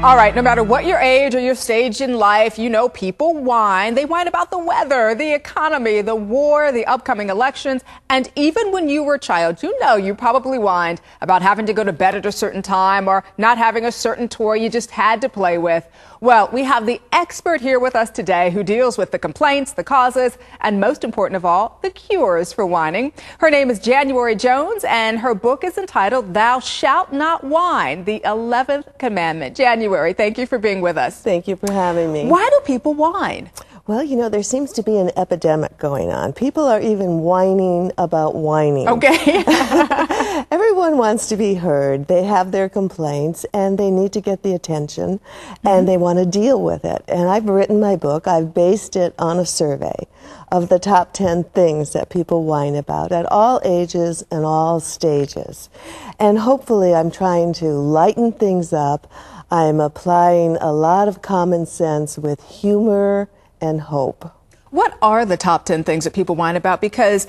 All right, no matter what your age or your stage in life, you know people whine. They whine about the weather, the economy, the war, the upcoming elections, and even when you were a child, you know you probably whined about having to go to bed at a certain time or not having a certain toy you just had to play with. Well, we have the expert here with us today who deals with the complaints, the causes, and most important of all, the cures for whining. Her name is January Jones, and her book is entitled Thou Shalt Not Whine, the 11th Commandment. January, thank you for being with us. Thank you for having me. Why do people whine? Well, you know, there seems to be an epidemic going on. People are even whining about whining. Okay. Everyone wants to be heard. They have their complaints, and they need to get the attention, and they want to deal with it. And I've written my book. I've based it on a survey of the top 10 things that people whine about at all ages and all stages. And hopefully I'm trying to lighten things up. I'm applying a lot of common sense with humor and hope. What are the top 10 things that people whine about? Because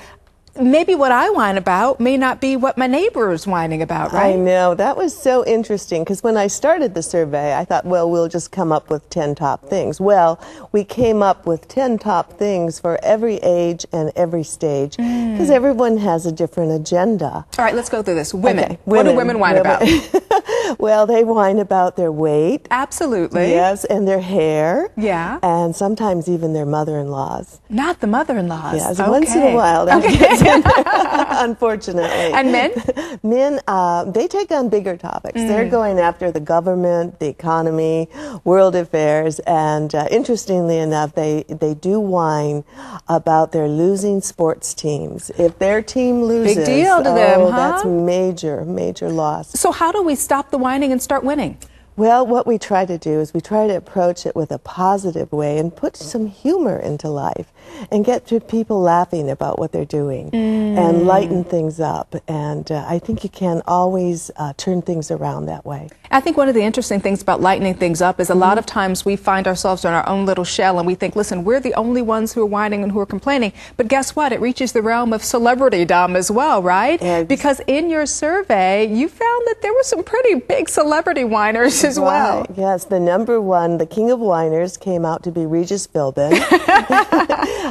maybe what I whine about may not be what my neighbor is whining about, right? I know. That was so interesting because when I started the survey, I thought, well, we'll just come up with 10 top things. Well, we came up with 10 top things for every age and every stage because everyone has a different agenda. All right, let's go through this. Women. Okay, What do women whine about? Well, they whine about their weight. Absolutely. Yes, and their hair. Yeah. And sometimes even their mother-in-laws. Not the mother-in-laws. Yes, okay. Once in a while that gets in there, unfortunately. And men? Men, they take on bigger topics. They're going after the government, the economy, world affairs, and interestingly enough, they do whine about their losing sports teams. If their team loses, big deal to them, huh? That's major, major loss. So how do we stop the whining and start winning? Well, what we try to do is we try to approach it with a positive way and put some humor into life and get to people laughing about what they're doing and lighten things up. And I think you can always turn things around that way. I think one of the interesting things about lightening things up is a lot of times we find ourselves in our own little shell and we think, listen, we're the only ones who are whining and who are complaining. But guess what? It reaches the realm of celebritydom as well, right? Because in your survey, you found that there were some pretty big celebrity whiners as well. Yes, the number one, the king of whiners, came out to be Regis Philbin,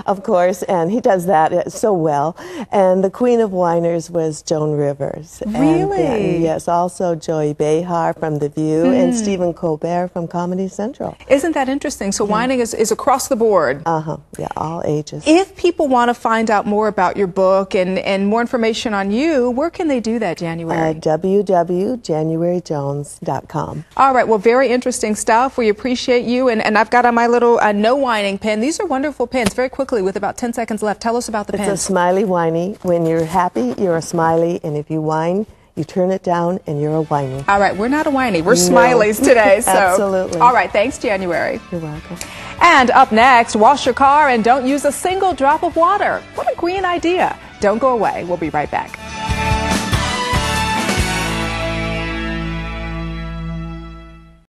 of course, and he does that so well. And the queen of whiners was Joan Rivers. Really? And, yes, also Joey Behar from The View and Stephen Colbert from Comedy Central. Isn't that interesting? So whining is across the board. Yeah, all ages. If people want to find out more about your book and more information on you, where can they do that, January? www.januaryjones.com. All right, well, very interesting stuff. We appreciate you, and I've got on my little no whining pen. These are wonderful pens. Very quickly, with about 10 seconds left, tell us about the pens. It's a smiley whiny. When you're happy, you're a smiley, and if you whine, you turn it down and you're a whiny. All right, we're not a whiny. We're smileys today. So. Absolutely. All right, thanks, January. You're welcome. And up next, wash your car and don't use a single drop of water. What a green idea. Don't go away. We'll be right back.